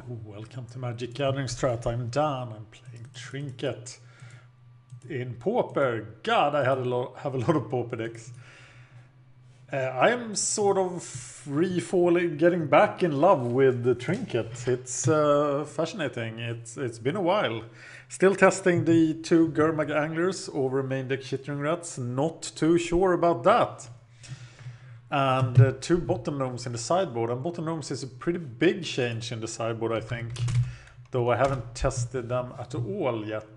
Welcome to Magic Gathering Strat. I'm Dan. I'm playing Trinket in Pauper. God, I have a lot of Pauper decks. I am sort of getting back in love with the Trinket. It's fascinating. It's been a while. Still testing the 2 Gurmag Anglers over main deck Chittering Rats. Not too sure about that. And 2 bottom gnomes in the sideboard. And bottom gnomes is a pretty big change in the sideboard, I think. Though I haven't tested them at all yet.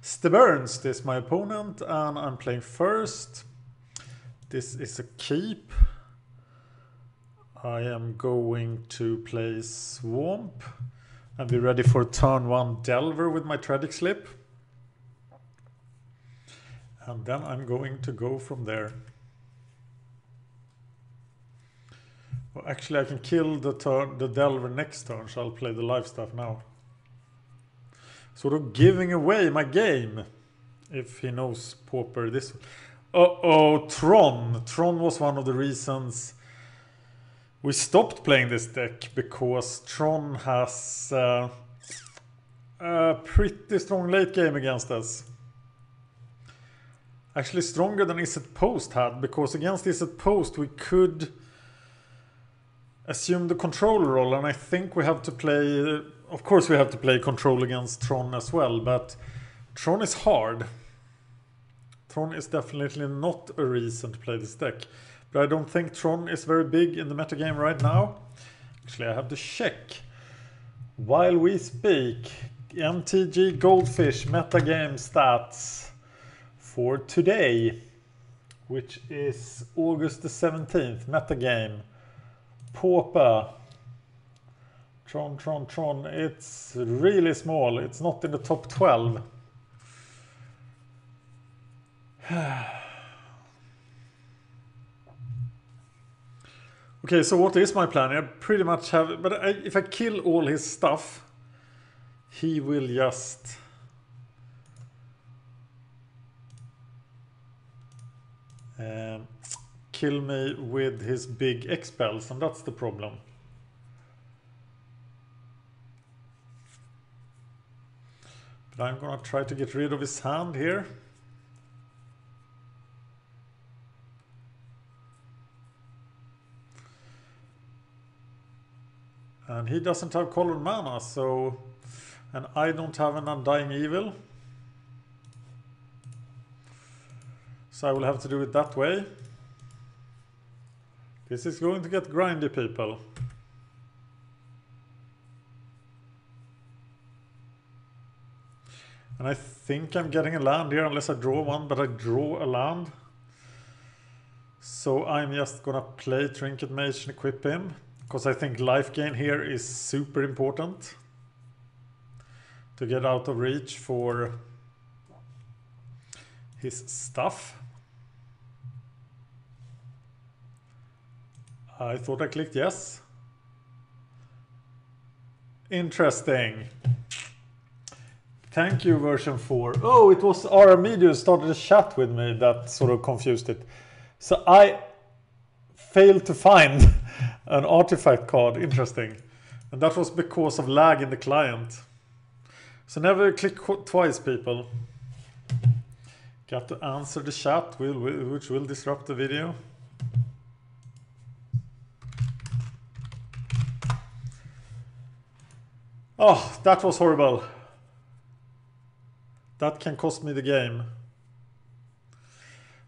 Steburns is my opponent, and I'm playing first. This is a keep. I am going to play Swamp and be ready for turn 1 Delver with my Tragic Slip. And then I'm going to go from there. Well, actually, I can kill the Delver next turn, so I'll play the live stuff now. Sort of giving away my game, if he knows Pauper this. Uh-oh, Tron. Tron was one of the reasons we stopped playing this deck, because Tron has a pretty strong late game against us. Actually stronger than Izzet Post had, because against Izzet Post we could assume the control role, and I think we have to play, of course we have to play control against Tron as well, but Tron is hard. Tron is definitely not a reason to play this deck, but I don't think Tron is very big in the metagame right now. Actually, I have to check while we speak. MTG Goldfish metagame stats for today, which is August the 17th, metagame. Pauper. Tron. It's really small. It's not in the top 12. Okay, so what is my plan? I pretty much have... But if I kill all his stuff, he will just... kill me with his big expels, and that's the problem. But I'm gonna try to get rid of his hand here. And he doesn't have colored mana, so... And I don't have an Undying Evil. So I will have to do it that way. This is going to get grindy, people. And I think I'm getting a land here unless I draw one, but I draw a land. So I'm just gonna play Trinket Mage and equip him, because I think life gain here is super important to get out of reach for his stuff. I thought I clicked yes. Interesting. Thank you, version 4. Oh, it was Media started a chat with me that sort of confused it. So I failed to find an artifact card. Interesting. And that was because of lag in the client. So never click twice, people. Got to answer the chat, which will disrupt the video. Oh, that was horrible. That can cost me the game.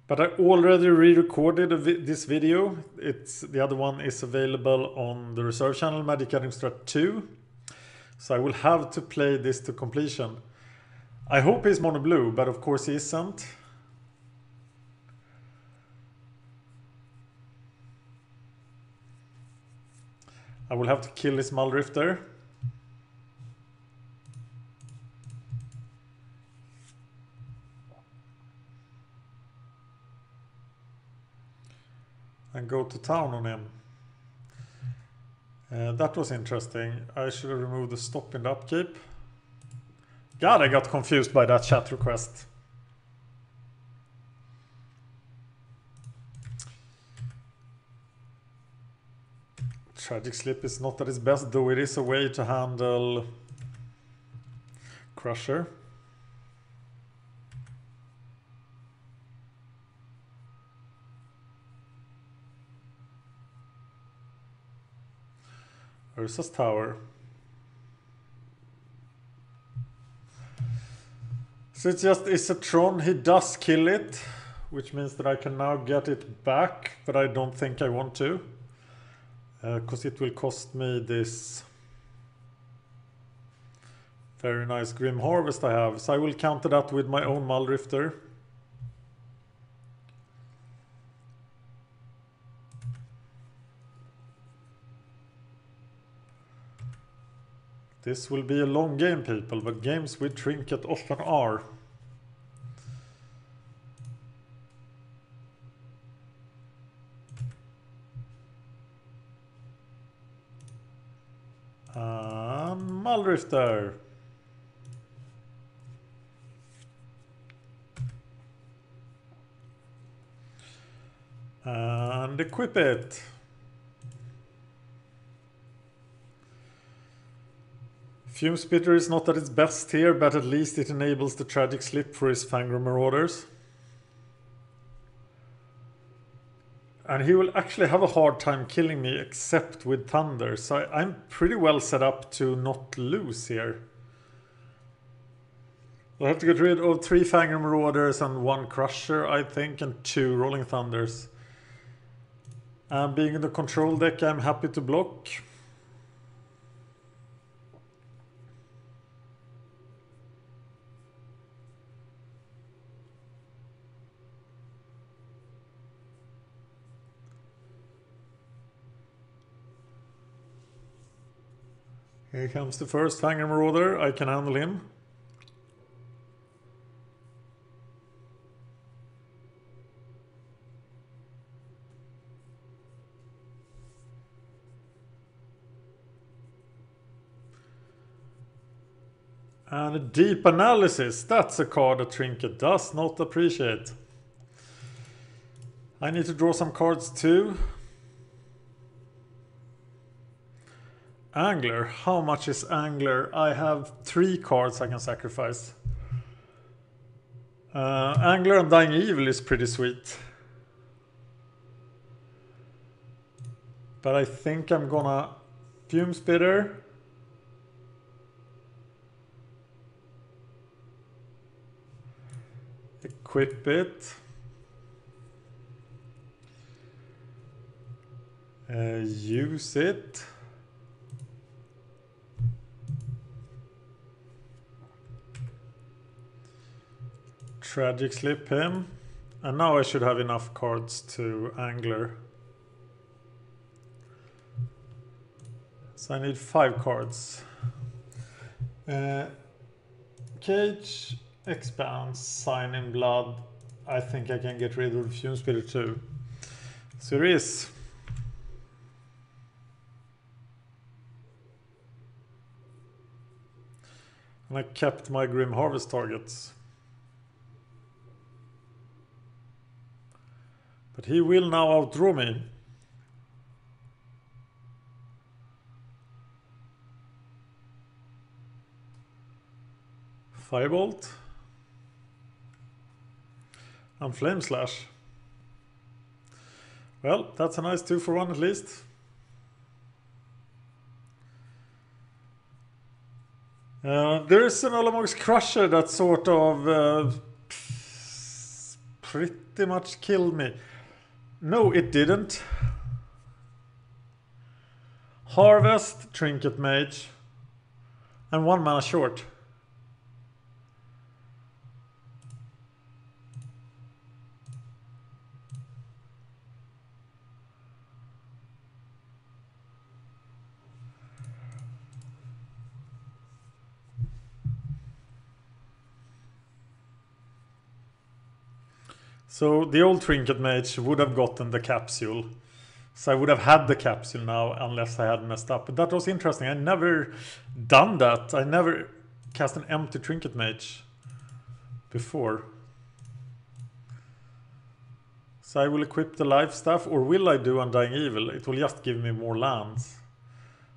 But I already re-recorded this video. The other one is available on the reserve channel, Magic Gathering Strat 2. So I will have to play this to completion. I hope he's mono blue, but of course he isn't. I will have to kill his Muldrifter. And go to town on him. That was interesting. I should have removed the stop in the upkeep. God, I got confused by that chat request. Tragic Slip is not at its best, though it is a way to handle Crusher. Ursa's Tower. So it's a Tron. He does kill it, which means that I can now get it back, but I don't think I want to. Because it will cost me this very nice Grim Harvest I have. So I will counter that with my own Muldrifter. This will be a long game, people, but games with Trinket often are. Muldrifter. And equip it. Fume Spitter is not at its best here, but at least it enables the Tragic Slip for his Fangor Marauders. And he will actually have a hard time killing me except with Thunder, so I'm pretty well set up to not lose here. I'll have to get rid of 3 Fangor Marauders and 1 Crusher, I think, and 2 Rolling Thunders. And being in the control deck, I'm happy to block. Here comes the first Fangor Marauder. I can handle him. And a Deep Analysis. That's a card that Trinket does not appreciate. I need to draw some cards too. Angler. How much is Angler? I have 3 cards I can sacrifice. Angler and Dying Evil is pretty sweet. But I think I'm gonna Fume Spitter. Equip it. Use it. Tragic Slip him. And now I should have enough cards to Angler. So I need 5 cards. Cage, Expound, Sign in Blood. I think I can get rid of Fume Spitter too. So there is. And I kept my Grim Harvest targets. But he will now outdraw me. Firebolt. And Flame Slash. Well, that's a nice 2-for-1 at least. There is an Olamog's Crusher that sort of pretty much killed me. No, it didn't. Harvest, Trinket Mage, and 1 mana short. So the old Trinket Mage would have gotten the capsule. So I would have had the capsule now unless I had messed up. But that was interesting. I never done that. I never cast an empty Trinket Mage before. So I will equip the life staff, or will I do Undying Evil? It will just give me more lands.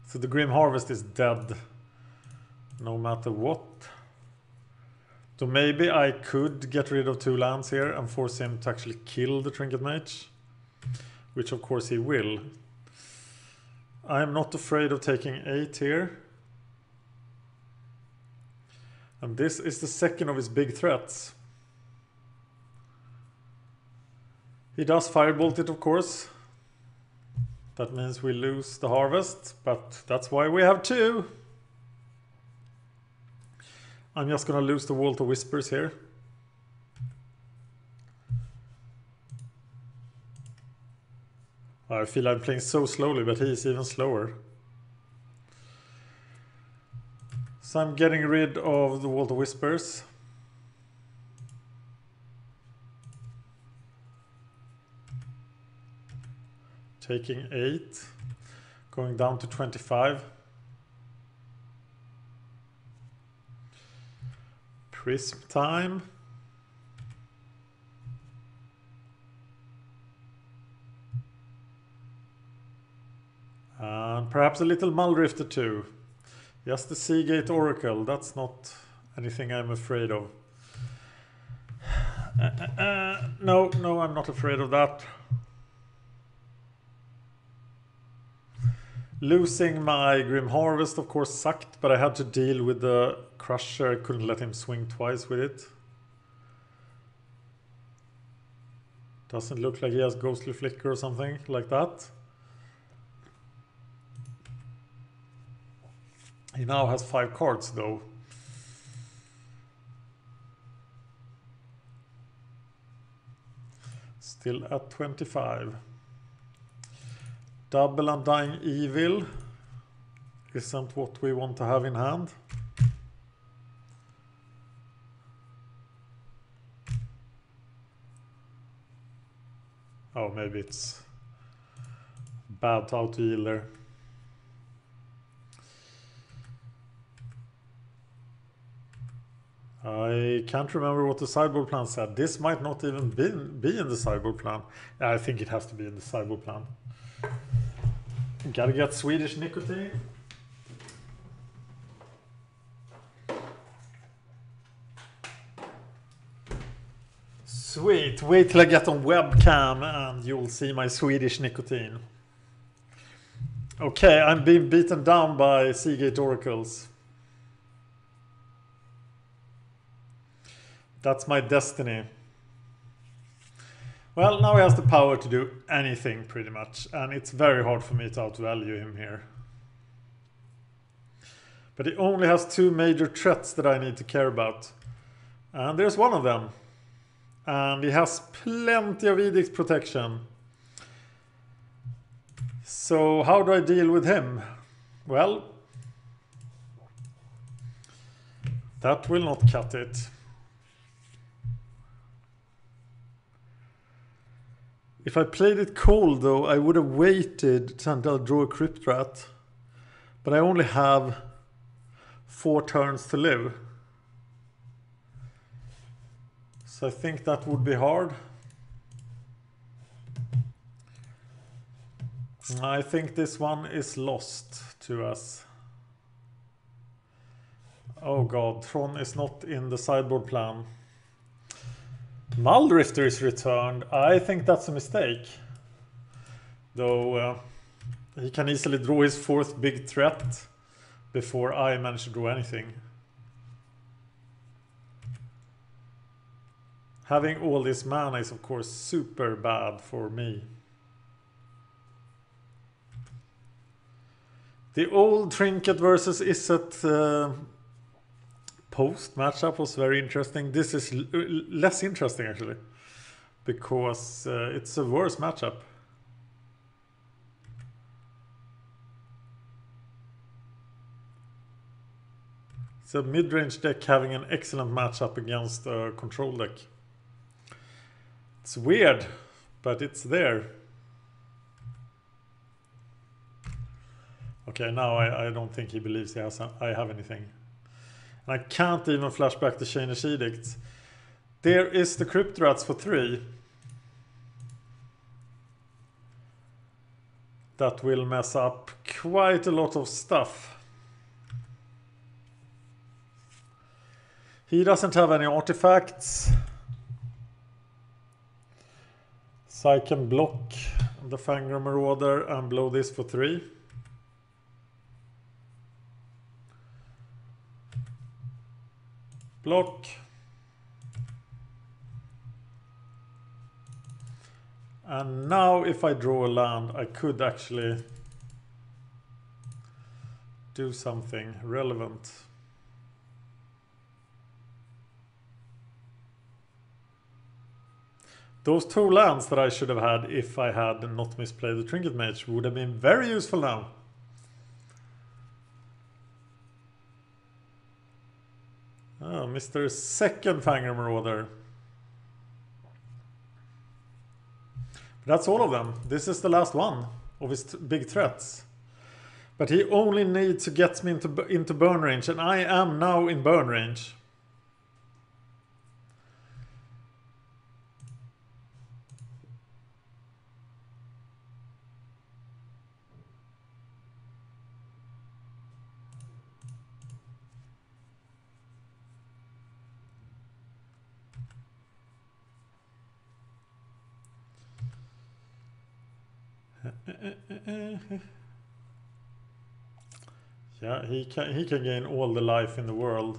So the Grim Harvest is dead no matter what. So maybe I could get rid of 2 lands here and force him to actually kill the Trinket Mage, which of course he will. I'm not afraid of taking 8 here. And this is the second of his big threats. He does Firebolt it, of course. That means we lose the harvest, but that's why we have 2. I'm just gonna lose the Vault of Whispers here. I feel I'm playing so slowly, but he is even slower. So I'm getting rid of the Vault of Whispers. Taking 8, going down to 25. Prism time. And perhaps a little Muldrifter too. Just the Seagate Oracle, that's not anything I'm afraid of. No, I'm not afraid of that. Losing my Grim Harvest of course sucked, but I had to deal with the Crusher. I couldn't let him swing twice with it. Doesn't look like he has Ghostly Flicker or something like that. He now has 5 cards though. Still at 25. Double Undying Evil isn't what we want to have in hand. Oh, maybe it's bad to out-heal there. I can't remember what the sideboard plan said. This might not even be in the sideboard plan. I think it has to be in the sideboard plan. Gotta get Swedish nicotine. Sweet. Wait till I get on webcam and you'll see my Swedish nicotine. Okay, I'm being beaten down by Seagate Oracles. That's my destiny. Well, now he has the power to do anything pretty much, and it's very hard for me to outvalue him here. But he only has 2 major threats that I need to care about. And there's one of them. And he has plenty of Edict protection. So how do I deal with him? Well, that will not cut it. If I played it cold though, I would have waited until I draw a Crypt Rat. But I only have 4 turns to live. So I think that would be hard. I think this one is lost to us. Oh god, Tron is not in the sideboard plan. Muldrifter is returned. I think that's a mistake. Though he can easily draw his 4th big threat before I manage to draw anything. Having all this mana is of course super bad for me. The old Trinket versus Iset post matchup was very interesting. This is less interesting actually, because it's a worse matchup. It's a mid-range deck having an excellent matchup against a control deck. It's weird, but it's there. Okay, now I don't think he believes I have anything. And I can't even flash back the Chainer's Edict. There is the Crypt Rats for 3. that will mess up quite a lot of stuff. He doesn't have any artifacts, so I can block the Fangor Marauder and blow this for 3. Block. And now if I draw a land, I could actually do something relevant. Those 2 lands that I should have had if I had not misplayed the Trinket Mage would have been very useful now. Oh, Mr. Second Fangor Marauder. That's all of them. This is the last one of his big threats. But he only needs to get me into burn range, and I am now in burn range. Yeah, he can gain all the life in the world.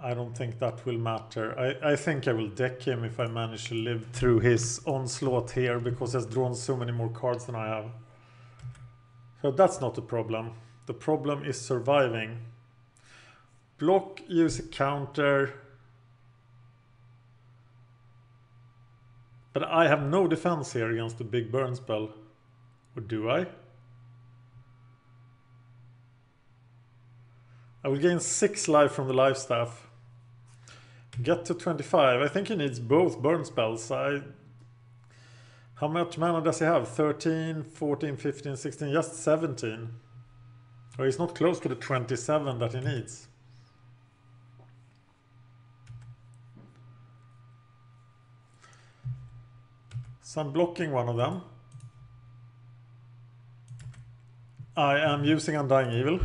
I don't think that will matter. I think I will deck him if I manage to live through his onslaught here, because he's drawn so many more cards than I have. So that's not a problem. The problem is surviving. Block, use a counter. But I have no defense here against the big burn spell. Or do I? I will gain 6 life from the life staff. Get to 25. I think he needs both burn spells. How much mana does he have? 13, 14, 15, 16, just 17. Or he's not close to the 27 that he needs. So I'm blocking one of them. I am using Undying Evil.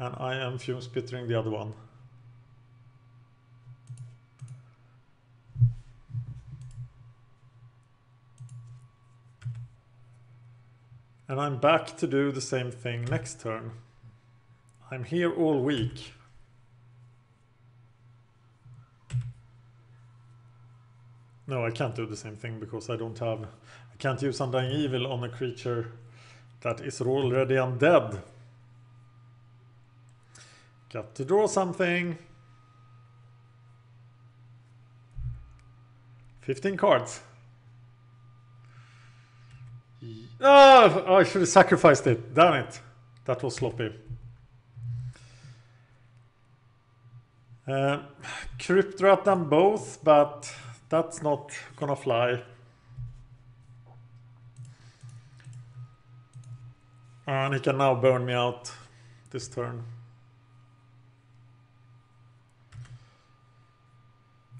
And I am Fume Spittering the other one. And I'm back to do the same thing next turn. I'm here all week. No, I can't do the same thing because I can't use Undying Evil on a creature that is already undead. Got to draw something. 15 cards. Oh, I should have sacrificed it. Damn it. That was sloppy. Crypt Rat them both, but that's not gonna fly. And he can now burn me out this turn.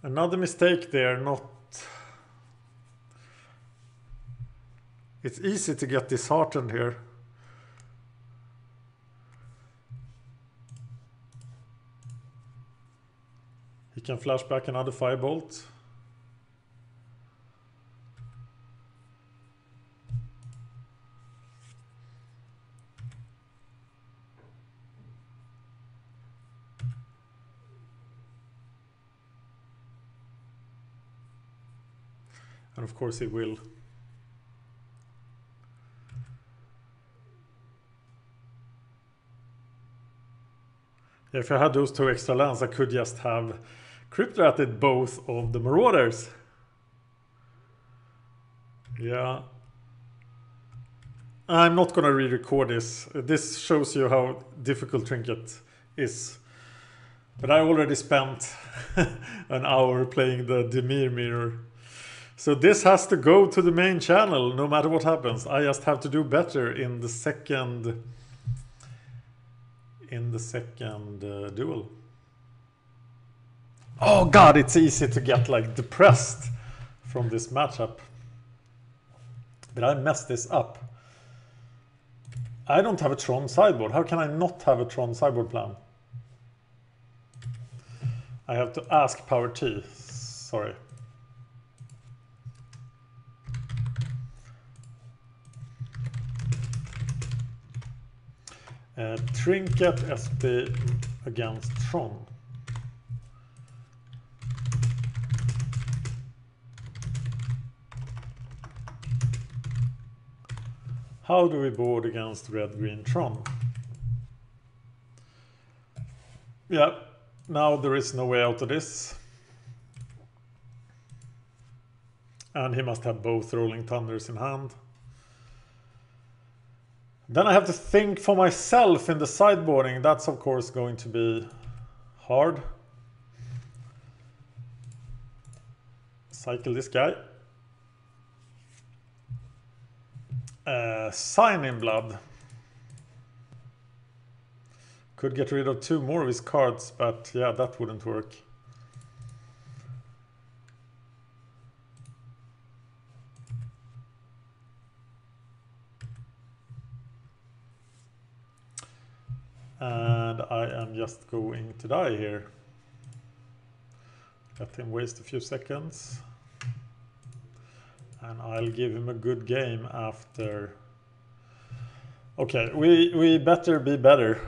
Another mistake there, not... It's easy to get disheartened here. He can flash back another Firebolt. And of course he will. Yeah, if I had those 2 extra lands, I could just have Crypt Ratted both of the Marauders. Yeah. I'm not gonna re-record this. This shows you how difficult Trinket is. But I already spent an hour playing the Dimir Mirror. So this has to go to the main channel no matter what happens. I just have to do better in the second duel. Oh god, it's easy to get like depressed from this matchup. Did I mess this up? I don't have a Tron sideboard. How can I not have a Tron sideboard plan? I have to ask Power T. Sorry. Trinket SP against Tron. How do we board against red-green Tron? Yeah, now there is no way out of this. And he must have both Rolling Thunders in hand. Then I have to think for myself in the sideboarding. That's of course going to be hard. Cycle this guy. Sign in Blood. Could get rid of 2 more of his cards, but yeah, that wouldn't work. And I am just going to die here. Let him waste a few seconds. And I'll give him a good game after. Okay, we better be better.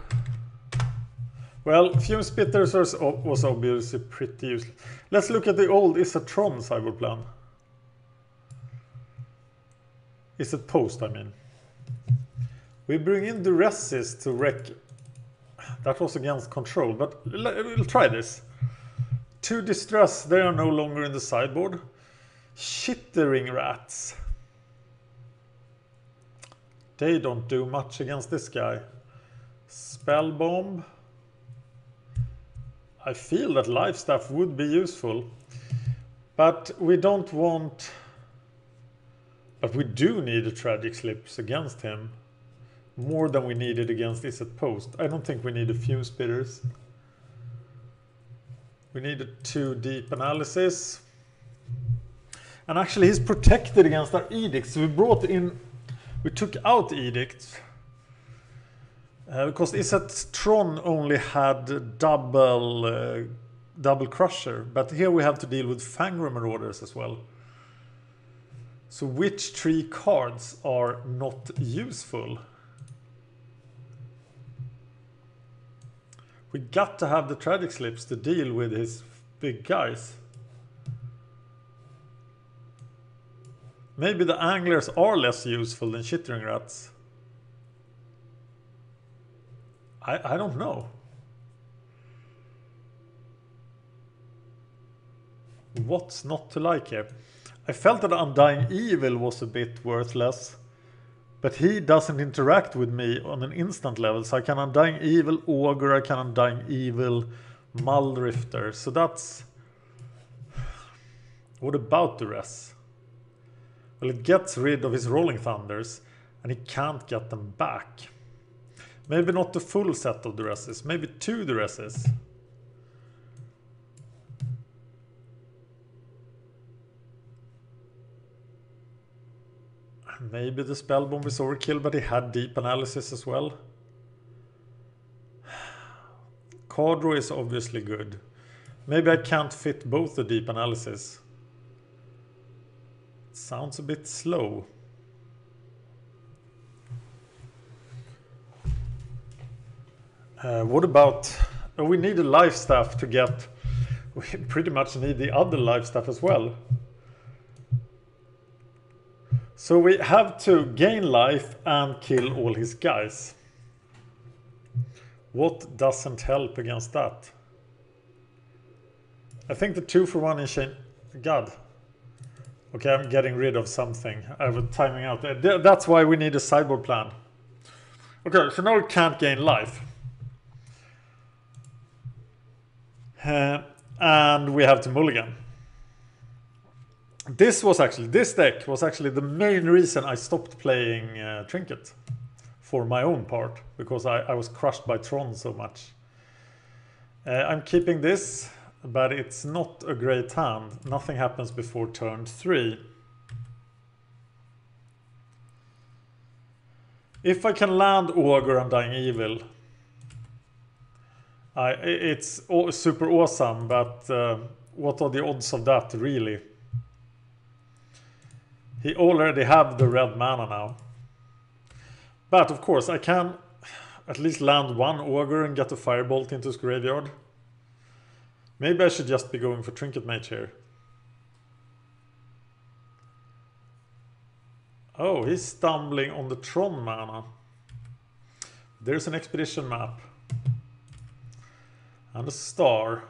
Well, Fume Spitters was obviously pretty useless. Let's look at the old Tron sideboard plan. Post, I mean. We bring in the Duresses to wreck. That was against control, but we'll try this. 2 Distress, they are no longer in the sideboard. Chittering Rats. They don't do much against this guy. Spell Bomb. I feel that Life Staff would be useful. But we don't want... But we do need a Tragic Slips against him. More than we needed against Post. I don't think we need a Fume Spitters. We needed 2 Deep Analysis. And actually he's protected against our edicts. So we took out edicts. Because Tron only had double Crusher. But here we have to deal with Fangrum Marauders as well. So which 3 cards are not useful? We got to have the Tragic Slips to deal with his big guys. Maybe the Anglers are less useful than Chittering Rats. I don't know. What's not to like here? I felt that Undying Evil was a bit worthless. But he doesn't interact with me on an instant level. So I can Undying Evil Ogre, I can Undying Evil Muldrifter. So that's... What about the rest? Well, it gets rid of his Rolling Thunders. And he can't get them back. Maybe not the full set of Duresses. Maybe 2 Duresses. Maybe the Spellbomb is overkill, but he had Deep Analysis as well. Cardro is obviously good. Maybe I can't fit both the Deep Analysis. It sounds a bit slow. What about... we need a Life Staff to get... We pretty much need the other Life Staff as well. So we have to gain life and kill all his guys. What doesn't help against that? I think the 2-for-1 in chain... God. Okay, I'm getting rid of something. I was timing out there. That's why we need a sideboard plan. Okay, so now we can't gain life. And we have to mulligan. This deck was actually the main reason I stopped playing Trinket for my own part, because I was crushed by Tron so much. I'm keeping this, but it's not a great hand. Nothing happens before turn 3. If I can land Ogre and Dying Evil, it's super awesome, but what are the odds of that, really? He already have the red mana now. But of course, I can at least land one Ogre and get a Firebolt into his graveyard. Maybe I should just be going for Trinket Mage here. Oh, he's stumbling on the Tron mana. There's an expedition map. And a star.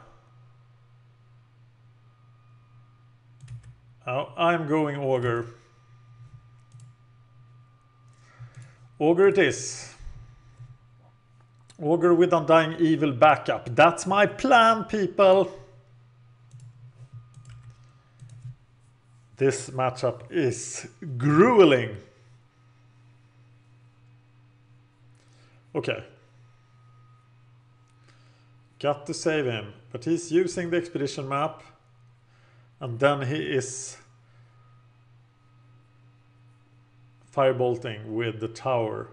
Oh, I'm going Ogre. Ogre it is. Ogre with Undying Evil backup. That's my plan, people. This matchup is grueling. Okay. Got to save him. But he's using the expedition map. And then he is firebolting with the tower.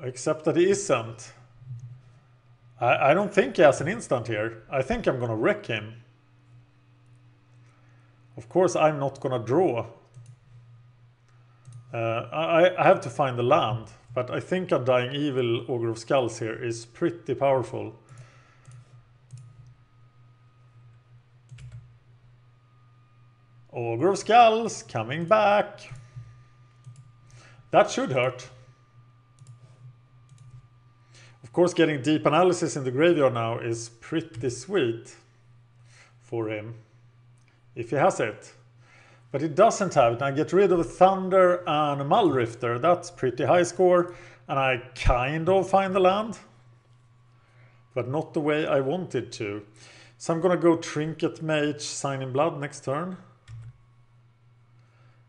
Except that he isn't. I don't think he has an instant here. I think I'm gonna wreck him. Of course I'm not gonna draw. I have to find the land. But I think Undying Evil Ogre of Skulls here is pretty powerful. Ogre of Skulls coming back. That should hurt. Of course, getting deep analysis in the graveyard now is pretty sweet for him. If he has it. But he doesn't have it. I get rid of a Thunder and a Muldrifter. That's pretty high score. And I kind of find the land. But not the way I wanted to. So I'm going to go Trinket Mage, Sign in Blood next turn.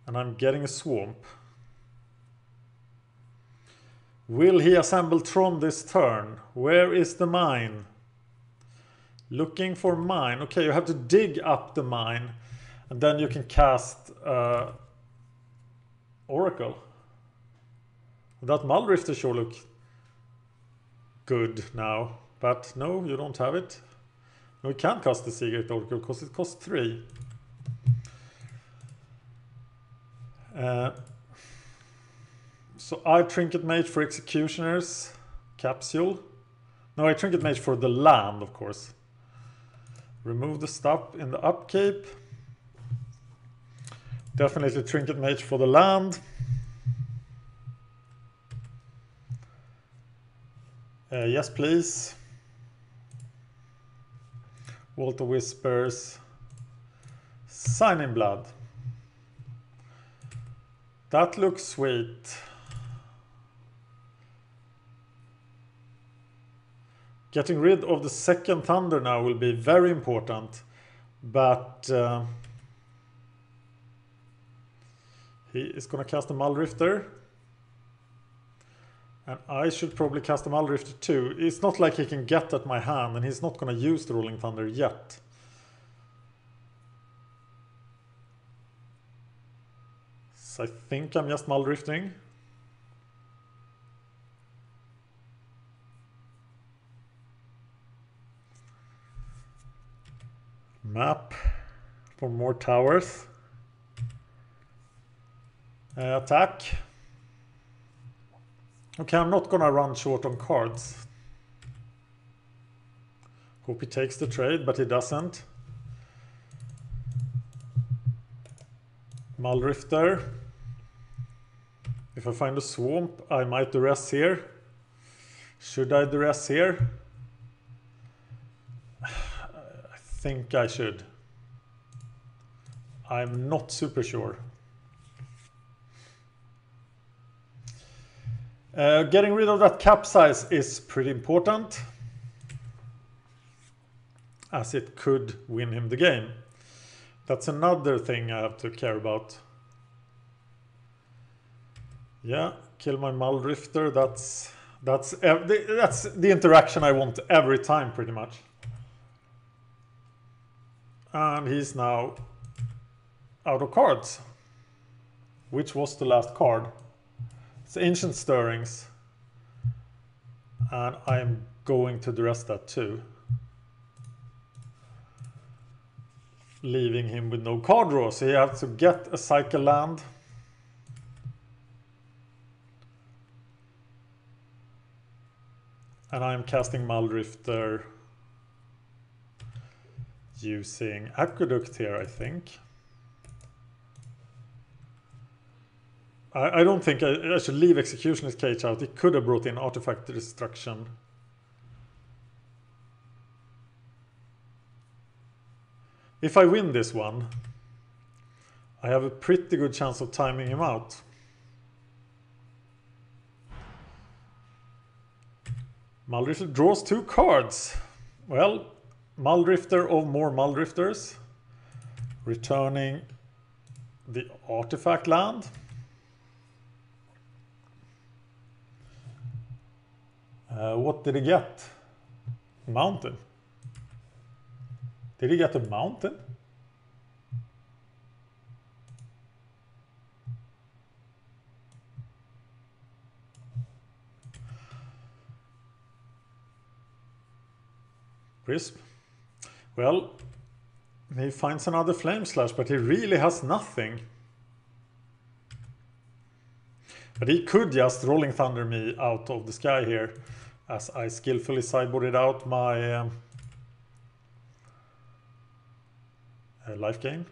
And I'm getting a Swamp. Will he assemble Tron this turn? Where is the mine? Looking for mine. Okay, you have to dig up the mine. And then you can cast Oracle. That Muldrifter sure look good now. But no, you don't have it. No, you can't cast the Seagate Oracle because it costs 3. So I Trinket Mage for Executioner's Capsule. No, I Trinket Mage for the land, of course. Remove the stuff in the upkeep. Definitely Trinket Mage for the land. Yes, please. Vault of Whispers. Sign in Blood. That looks sweet. Getting rid of the second Thunder now will be very important. But he is going to cast a Muldrifter. And I should probably cast a Muldrifter too. It's not like he can get at my hand, and he's not going to use the Rolling Thunder yet. So I think I'm just Muldrifting. Map for more towers. Attack. Okay, I'm not gonna run short on cards. Hope he takes the trade, but he doesn't. Muldrifter. If I find a swamp, I might duress here. Should I duress here? I think I should. I'm not super sure. Getting rid of that capsize is pretty important, as it could win him the game. That's another thing I have to care about. Yeah, kill my Muldrifter. That's the interaction I want every time, pretty much. And he's now out of cards. Which was the last card? It's Ancient Stirrings. And I'm going to address that too. Leaving him with no card draw. So he has to get a cycle land. And I'm casting Muldrifter using Aqueduct here, I think. I don't think I should leave Executioner's Cage out. He could have brought in Artifact Destruction. If I win this one, I have a pretty good chance of timing him out. Muldrifter draws 2 cards. Well, Muldrifter of more Muldrifters. Returning the artifact land. What did he get? Mountain. Did he get a mountain? Crisp. Well, he finds another Flame Slash, but he really has nothing. But he could just Rolling Thunder me out of the sky here, as I skillfully sideboarded out my life gain.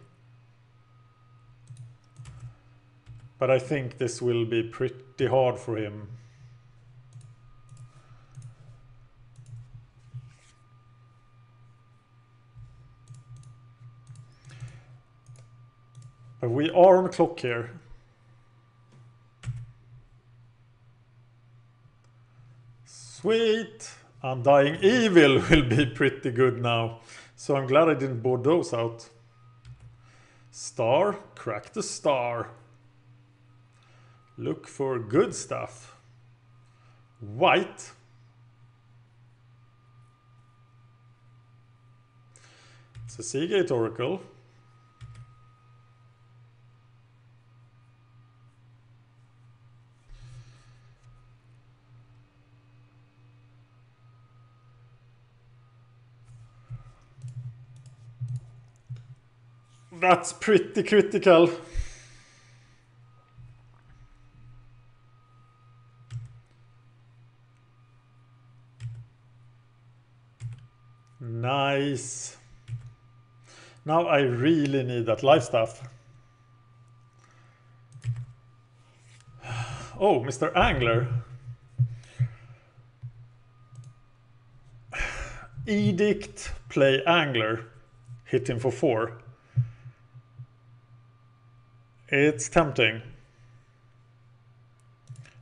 But I think this will be pretty hard for him. But we are on the clock here. Sweet! Undying Evil will be pretty good now. So I'm glad I didn't board those out. Star, crack the star. Look for good stuff. White. It's a Seagate Oracle. That's pretty critical. Nice. Now I really need that life stuff. Oh, Mr. Angler. Edict, play Angler. Hit him for 4. It's tempting.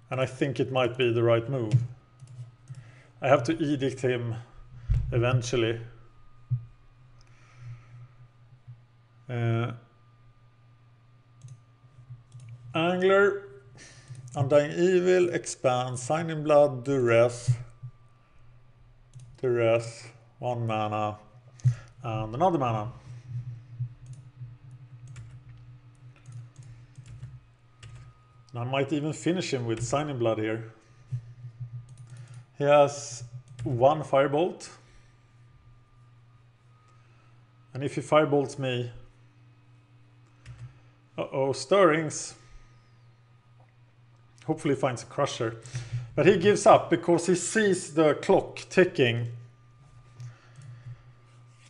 And I think it might be the right move. I have to edict him eventually. Angler, Undying Evil, Expand, Sign in Blood, Duress, 1 mana, and another mana. And I might even finish him with Sign in Blood here. He has 1 Firebolt. And if he Firebolts me... Uh-oh, Stirrings. Hopefully he finds a Crusher. But he gives up because he sees the clock ticking.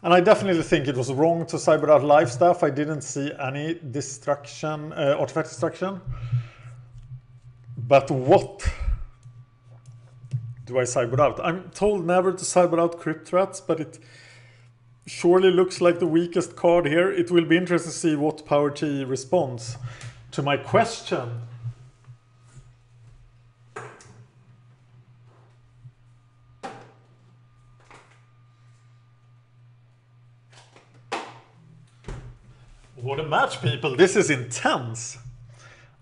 And I definitely think it was wrong to cyber out life stuff. I didn't see any destruction, artifact destruction. But what do I cyber out? I'm told never to cyber out Crypt Rats, but it surely looks like the weakest card here. It will be interesting to see what Power T responds to my question. What a match, people. This is intense.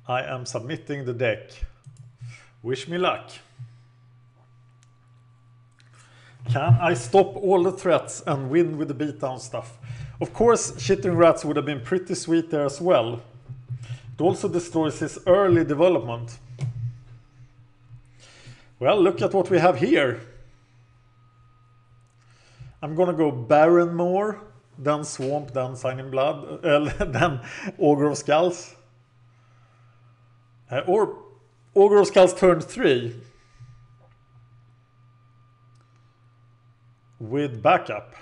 I am submitting the deck. Wish me luck. Can I stop all the threats and win with the beatdown stuff? Of course, Chittering Rats would have been pretty sweet there as well. It also destroys his early development. Well, look at what we have here. I'm gonna go Baron more, then Swamp, then Sign in Blood, then Ogre of Skulls. Or Ogre of Skulls turn 3. With backup.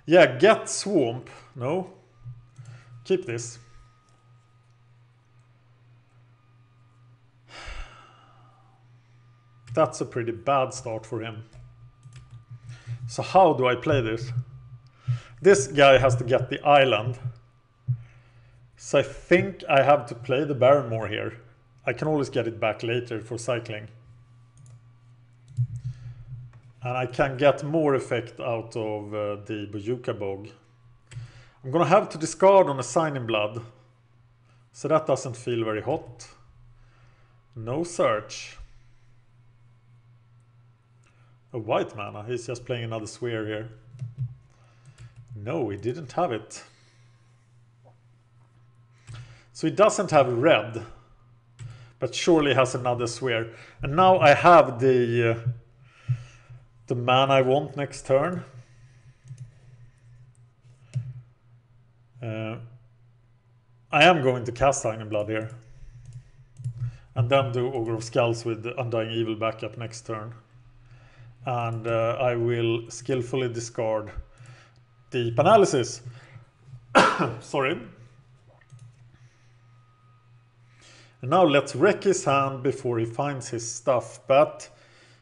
Yeah, get Swamp. No. Keep this. That's a pretty bad start for him. So how do I play this? This guy has to get the island. So I think I have to play the Baron more here. I can always get it back later for cycling. And I can get more effect out of the Bojuka Bog. I'm gonna have to discard on a Sign in Blood. So that doesn't feel very hot. No search. A white mana. He's just playing another Sphere here. No, he didn't have it. So he doesn't have red. But surely has another Sphere. And now I have the mana I want next turn. I am going to cast Sign in Blood here. And then do Ogre of Skulls with the Undying Evil backup next turn. And I will skillfully discard Deep Analysis. Sorry. And now let's wreck his hand before he finds his stuff. But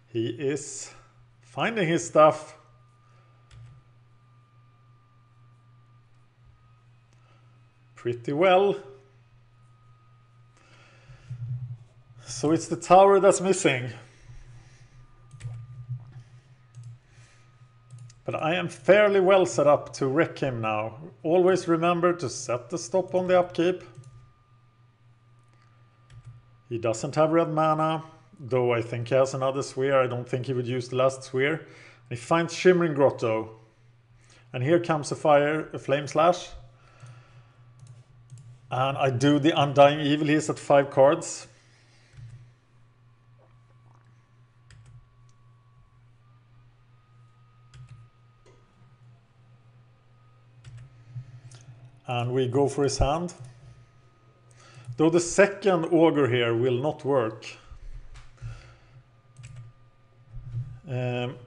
he is finding his stuff. Pretty well. So it's the tower that's missing. But I am fairly well set up to wreck him now. Always remember to set the stop on the upkeep. He doesn't have red mana, though I think he has another Sphere. I don't think he would use the last Sphere. He finds Shimmering Grotto. And here comes a Flame Slash. And I do the Undying Evil. He's at 5 cards. And we go for his hand. Though the second Ogre here will not work.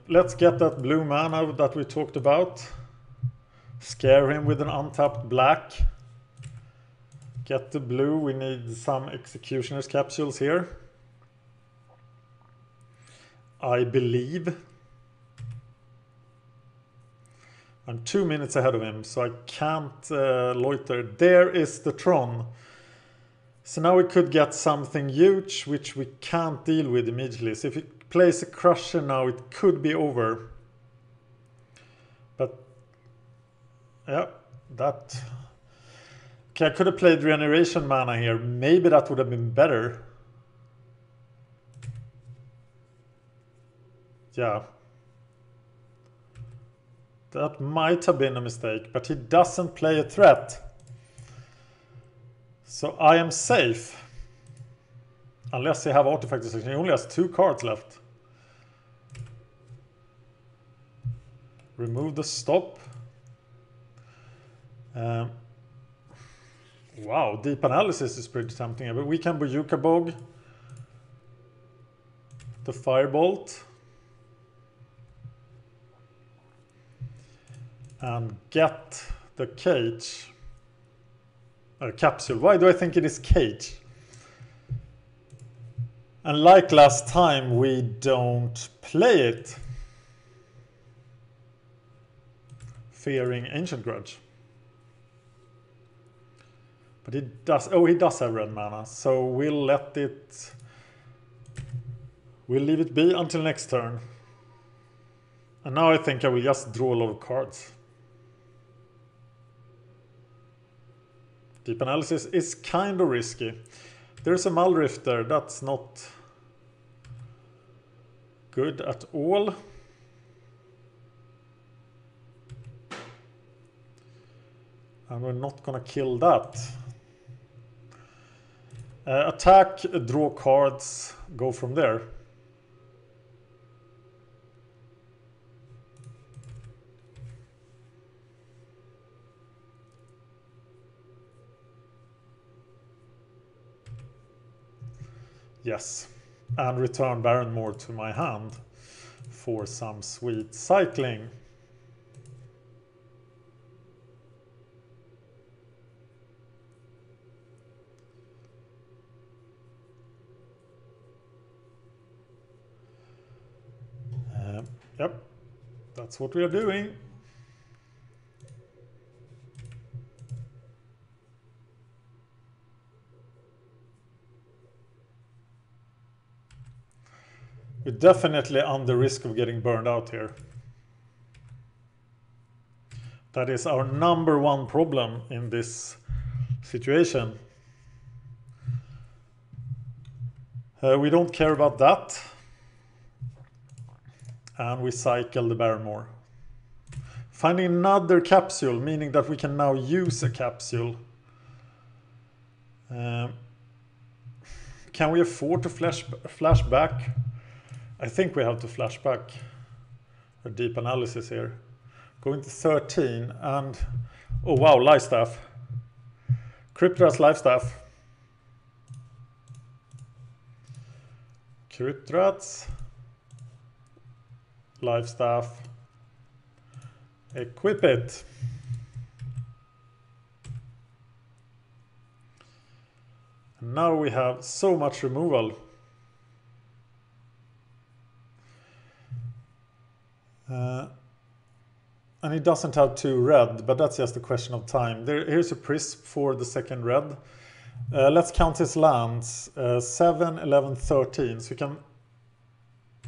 Let's get that blue mana that we talked about. Scare him with an untapped black. Get the blue. We need some Executioner's Capsules here. I believe. I'm 2 minutes ahead of him, so I can't loiter. There is the Tron. So now we could get something huge, which we can't deal with immediately. So if he plays a Crusher now, it could be over. But, yeah, that... Okay, I could have played Regeneration mana here. Maybe that would have been better. Yeah. That might have been a mistake, but he doesn't play a threat. So I am safe. Unless he have artifact destruction. He only has 2 cards left. Remove the stop. Wow, Deep Analysis is pretty tempting. But we can Bojuka Bog. The Firebolt. And get the cage. Capsule. Why do I think it is cage? And like last time, we don't play it. Fearing Ancient Grudge. But he does... Oh, he does have red mana. So we'll let it... We'll leave it be until next turn. And now I think I will just draw a lot of cards. Deep Analysis is kind of risky. There's a Muldrifter. That's not good at all. And we're not gonna kill that. Attack, draw cards, go from there. Yes, and return Barrenmore to my hand for some sweet cycling. Yep, that's what we are doing. We're definitely on the risk of getting burned out here. That is our #1 problem in this situation. We don't care about that. And we cycle the Barrenmore. Finding another capsule, meaning that we can now use a capsule. Can we afford to flash back? I think we have to flash back. A deep analysis here. Going to 13 and... Oh wow, Lifestaff. Cryptras Lifestaff. Cryptrats. Lifestaff. Equip it. And now we have so much removal. And he doesn't have 2 red, but that's just a question of time. Here's a Prisp for the 2nd red. Let's count his lands. 7, 11, 13. So you can...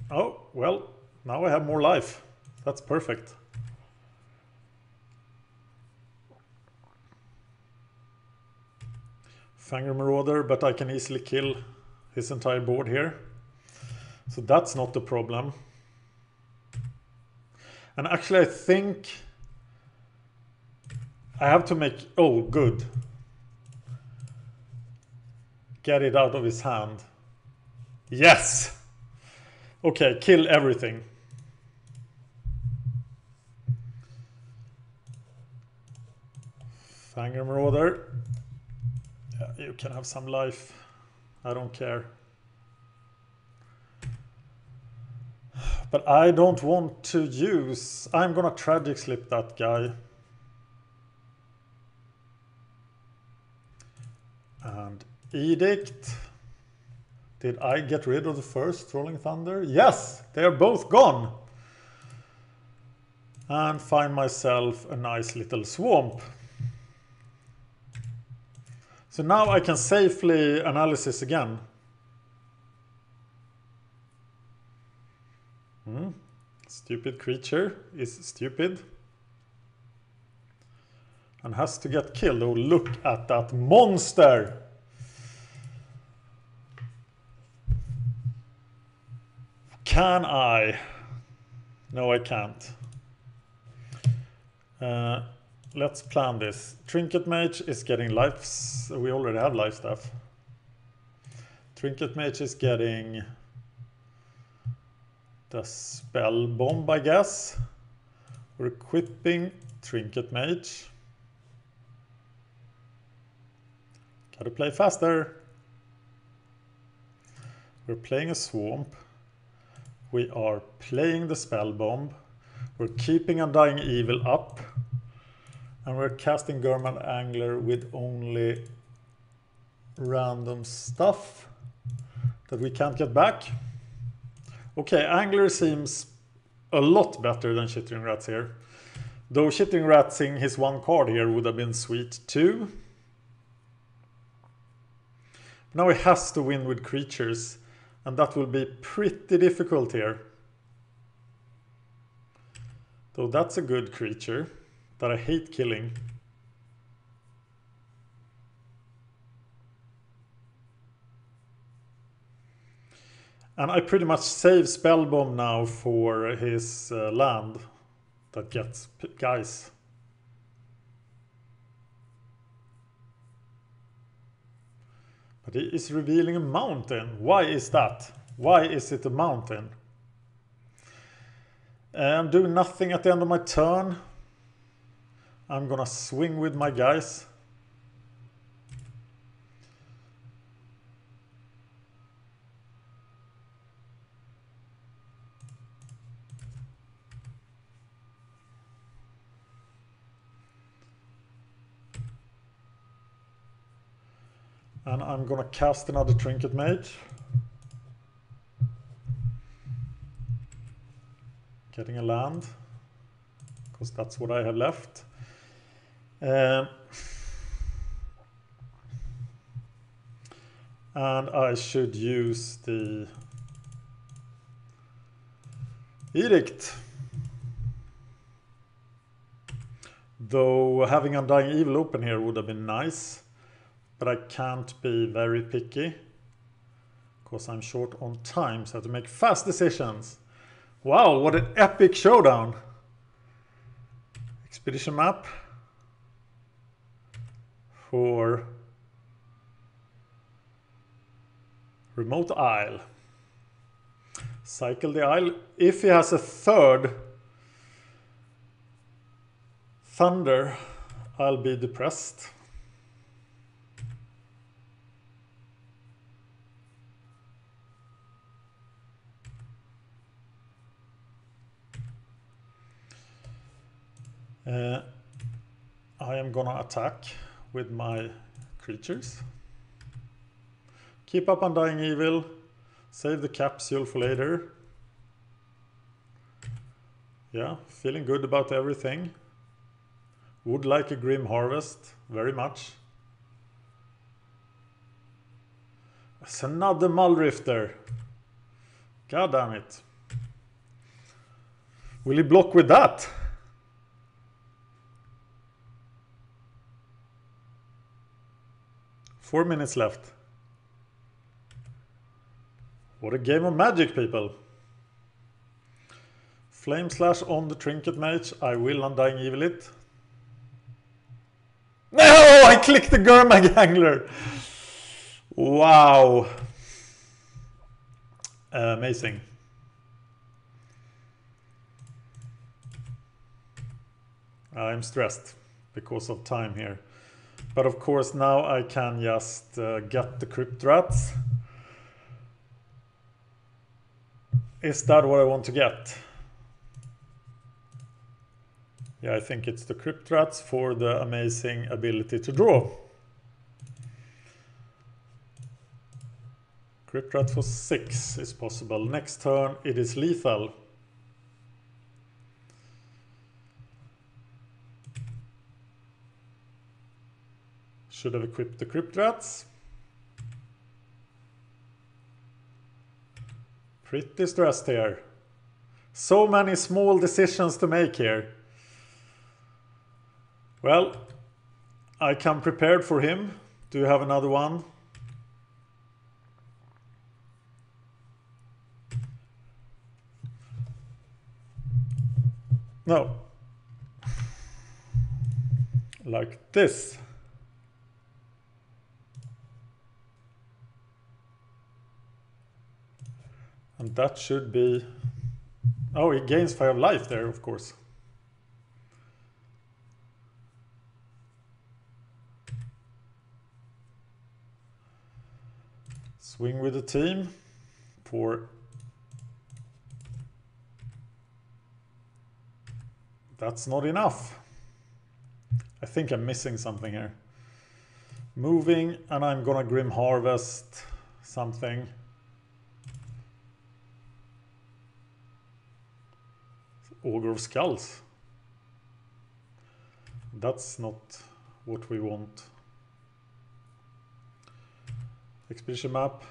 Oh, well, now I have more life. That's perfect. Fangor Marauder, but I can easily kill his entire board here. So that's not the problem. And actually I think I have to make... Oh, good. Get it out of his hand. Yes! Okay, kill everything. Fangor Marauder. Yeah, you can have some life. I don't care. But I don't want to use... I'm gonna Tragic Slip that guy. And Edict. Did I get rid of the first Rolling Thunder? Yes! They are both gone! And find myself a nice little swamp. So now I can safely analysis again. Stupid creature is stupid. And has to get killed. Oh, look at that monster! Can I? No, I can't. Let's plan this. Trinket Mage is getting lives. We already have life stuff. Trinket Mage is getting the Spell Bomb, I guess. We're equipping Trinket Mage. Gotta play faster. We're playing a Swamp. We are playing the Spell Bomb. We're keeping Undying Evil up. And we're casting Gurmand Angler with only random stuff that we can't get back. Okay, Angler seems a lot better than Chittering Rats here. Though Chittering Ratsing his 1 card here would have been sweet too. Now he has to win with creatures. And that will be pretty difficult here. Though that's a good creature that I hate killing. And I pretty much save Spellbomb now for his land that gets guys. But he is revealing a mountain. Why is that? Why is it a mountain? I'm doing nothing at the end of my turn. I'm gonna swing with my guys. And I'm gonna cast another Trinket Mage. Getting a land, because that's what I have left. And I should use the Edict. Though having Undying Evil open here would have been nice. But I can't be very picky, because I'm short on time, so I have to make fast decisions. Wow, what an epic showdown! Expedition map for Remote Isle. Cycle the isle. If he has a third Thunder, I'll be depressed. I am gonna attack with my creatures. Keep up Undying Evil. Save the capsule for later. Yeah, feeling good about everything. Would like a Grim Harvest, very much. It's another Muldrifter. God damn it. Will he block with that? Four minutes left. What a game of Magic, people. Flame Slash on the Trinket Mage. I will Undying Evil it. No! I clicked the Gurmag Angler! Wow. Amazing. I'm stressed because of time here. But of course now I can just get the Crypt Rats. Is that what I want to get? Yeah, I think it's the Crypt Rats for the amazing ability to draw. Crypt Rat for 6 is possible. Next turn it is lethal. Should have equipped the Crypt Rats. Pretty stressed here. So many small decisions to make here. Well, I come prepared for him. Do you have another one? No. Like this. And that should be... Oh, he gains 5 life there, of course. Swing with the team for... That's not enough. I think I'm missing something here. Moving, and I'm gonna Grim Harvest something. Augur of Skulls. That's not what we want. Expedition map.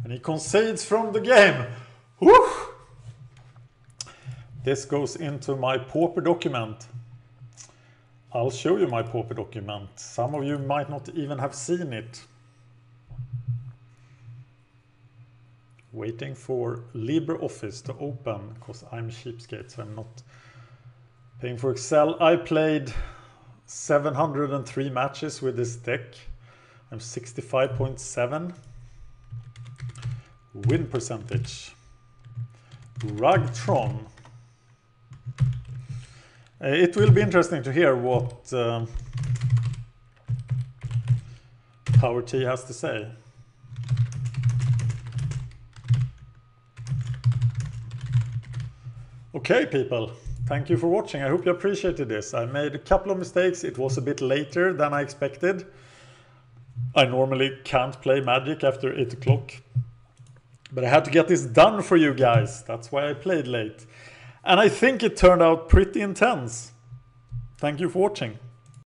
And he concedes from the game. Woo! This goes into my Pauper document. I'll show you my Pauper document. Some of you might not even have seen it. Waiting for LibreOffice to open because I'm cheapskate, so I'm not Paying for Excel. I played 703 matches with this deck. I'm 65.7. Win percentage. Rug Tron. It will be interesting to hear what Power T has to say. Okay, people. Thank you for watching. I hope you appreciated this. I made a couple of mistakes. It was a bit later than I expected. I normally can't play Magic after 8 o'clock. But I had to get this done for you guys. That's why I played late. And I think it turned out pretty intense. Thank you for watching.